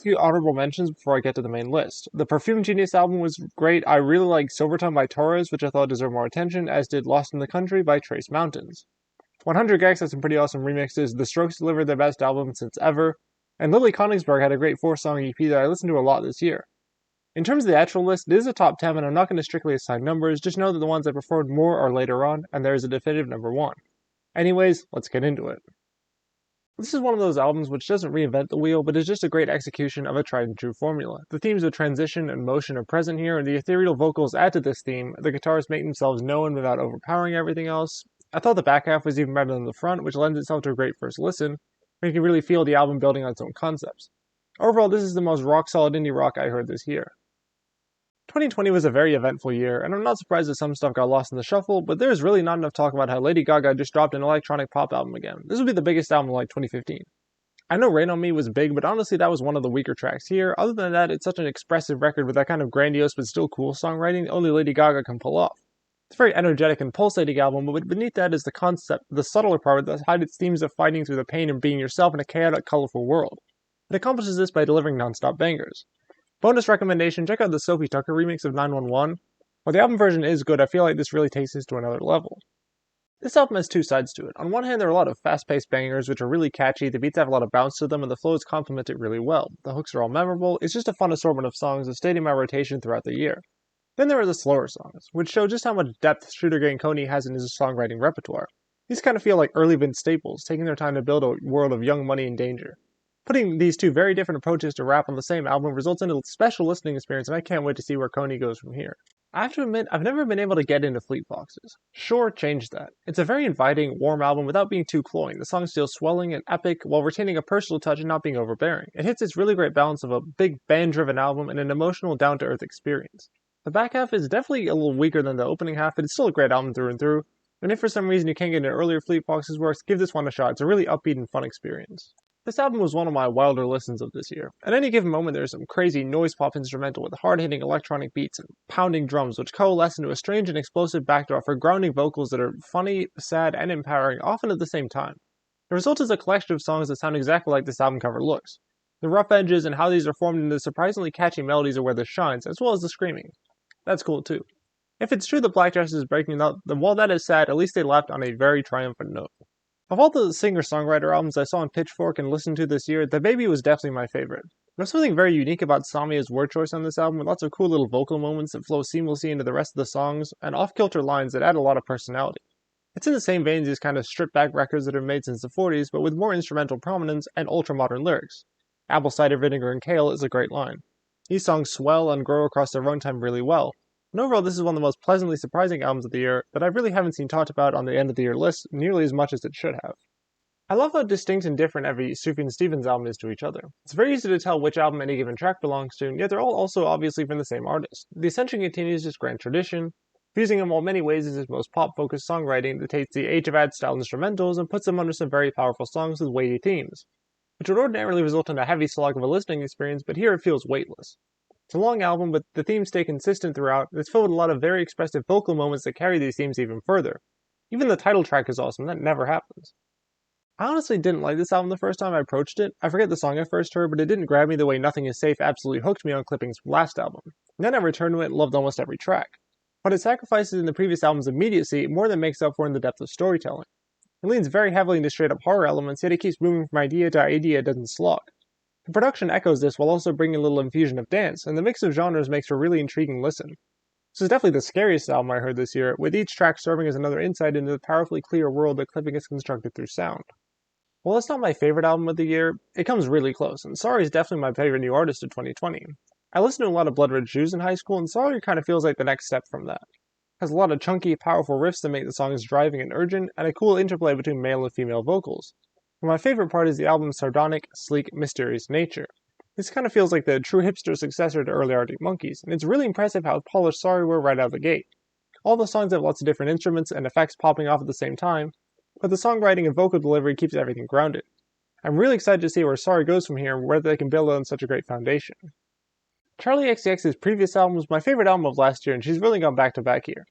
A few honorable mentions before I get to the main list. The Perfume Genius album was great. I really like Silvertongue by Torres, which I thought deserved more attention, as did Lost in the Country by Trace Mountains. 100 gecs had some pretty awesome remixes. The Strokes delivered their best album since ever, and Lily Konigsberg had a great 4-song EP that I listened to a lot this year. In terms of the actual list, it is a top 10, and I'm not going to strictly assign numbers, just know that the ones I preferred more are later on, and there is a definitive number 1. Anyways, let's get into it. This is one of those albums which doesn't reinvent the wheel, but is just a great execution of a tried and true formula. The themes of transition and motion are present here, and the ethereal vocals add to this theme. The guitars make themselves known without overpowering everything else. I thought the back half was even better than the front, which lends itself to a great first listen, where you can really feel the album building on its own concepts. Overall, this is the most rock-solid indie rock I heard this year. 2020 was a very eventful year, and I'm not surprised that some stuff got lost in the shuffle, but there's really not enough talk about how Lady Gaga just dropped an electronic pop album again. This would be the biggest album of like 2015. I know Rain on Me was big, but honestly that was one of the weaker tracks here. Other than that, it's such an expressive record with that kind of grandiose but still cool songwriting that only Lady Gaga can pull off. It's a very energetic and pulsating album, but beneath that is the concept, the subtler part that hides its themes of fighting through the pain and being yourself in a chaotic, colorful world. It accomplishes this by delivering non-stop bangers. Bonus recommendation, check out the Sophie Tucker remix of 911. While the album version is good, I feel like this really takes this to another level. This album has two sides to it. On one hand, there are a lot of fast-paced bangers which are really catchy, the beats have a lot of bounce to them, and the flows complement it really well. The hooks are all memorable, it's just a fun assortment of songs that stayed in my rotation throughout the year. Then there are the slower songs, which show just how much depth Shooter Ganconi has in his songwriting repertoire. These kind of feel like early Vince Staples, taking their time to build a world of Young Money and Danger. Putting these two very different approaches to rap on the same album results in a special listening experience, and I can't wait to see where Coney goes from here. I have to admit, I've never been able to get into Fleet Foxes. Sure, change that. It's a very inviting, warm album without being too cloying. The songs feel swelling and epic while retaining a personal touch and not being overbearing. It hits its really great balance of a big band-driven album and an emotional, down-to-earth experience. The back half is definitely a little weaker than the opening half, but it's still a great album through and through. And if for some reason you can't get into earlier Fleet Foxes works, give this one a shot. It's a really upbeat and fun experience. This album was one of my wilder listens of this year. At any given moment, there's some crazy noise pop instrumental with hard-hitting electronic beats and pounding drums, which coalesce into a strange and explosive backdrop for grounding vocals that are funny, sad, and empowering, often at the same time. The result is a collection of songs that sound exactly like this album cover looks. The rough edges and how these are formed into surprisingly catchy melodies are where this shines, as well as the screaming. That's cool too. If it's true that Black Dress is breaking up, then while that is sad, at least they left on a very triumphant note. Of all the singer-songwriter albums I saw on Pitchfork and listened to this year, The Baby was definitely my favorite. There's something very unique about Samia's word choice on this album, with lots of cool little vocal moments that flow seamlessly into the rest of the songs, and off-kilter lines that add a lot of personality. It's in the same vein as these kind of stripped-back records that are made since the 40s, but with more instrumental prominence and ultra-modern lyrics. Apple cider vinegar and kale is a great line. These songs swell and grow across their runtime really well, and overall this is one of the most pleasantly surprising albums of the year that I really haven't seen talked about on the end of the year list nearly as much as it should have. I love how distinct and different every Sufjan Stevens album is to each other. It's very easy to tell which album any given track belongs to, yet they're all also obviously from the same artist. The Ascension continues his grand tradition, fusing in many ways is his most pop-focused songwriting that takes the Age of Ad-style instrumentals and puts them under some very powerful songs with weighty themes, which would ordinarily result in a heavy slog of a listening experience, but here it feels weightless. It's a long album, but the themes stay consistent throughout, and it's filled with a lot of very expressive vocal moments that carry these themes even further. Even the title track is awesome, that never happens. I honestly didn't like this album the first time I approached it. I forget the song I first heard, but it didn't grab me the way Nothing Is Safe absolutely hooked me on Clipping's last album. And then I returned to it and loved almost every track. What it sacrifices in the previous album's immediacy more than makes up for in the depth of storytelling. It leans very heavily into straight-up horror elements, yet it keeps moving from idea to idea, it doesn't slog. The production echoes this while also bringing a little infusion of dance, and the mix of genres makes for a really intriguing listen. This is definitely the scariest album I heard this year, with each track serving as another insight into the powerfully clear world that Clipping has constructed through sound. While it's not my favorite album of the year, it comes really close, and Sorry is definitely my favorite new artist of 2020. I listened to a lot of Blood Red Shoes in high school, and Sorry kind of feels like the next step from that. It has a lot of chunky, powerful riffs that make the songs driving and urgent, and a cool interplay between male and female vocals. But my favorite part is the album's sardonic, sleek, mysterious nature. This kind of feels like the true hipster successor to early Arctic Monkeys, and it's really impressive how polished Sorry were right out of the gate. All the songs have lots of different instruments and effects popping off at the same time, but the songwriting and vocal delivery keeps everything grounded. I'm really excited to see where Sorry goes from here and whether they can build on such a great foundation. Charlie XCX's previous album was my favorite album of last year, and she's really gone back to back here.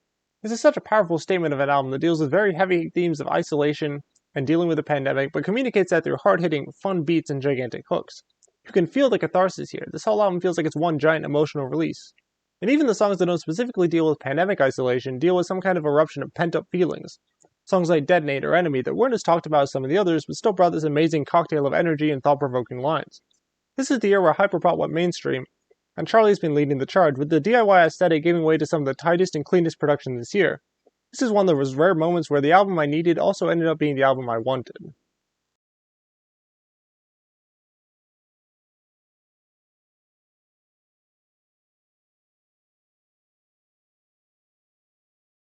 This is such a powerful statement of an album that deals with very heavy themes of isolation and dealing with the pandemic, but communicates that through hard-hitting, fun beats and gigantic hooks. You can feel the catharsis here. This whole album feels like it's one giant emotional release. And even the songs that don't specifically deal with pandemic isolation deal with some kind of eruption of pent-up feelings. Songs like Detonate or Enemy that weren't as talked about as some of the others, but still brought this amazing cocktail of energy and thought-provoking lines. This is the year where hyperpop went mainstream, and Charlie's been leading the charge, with the DIY aesthetic giving way to some of the tightest and cleanest production this year. This is one of those rare moments where the album I needed also ended up being the album I wanted.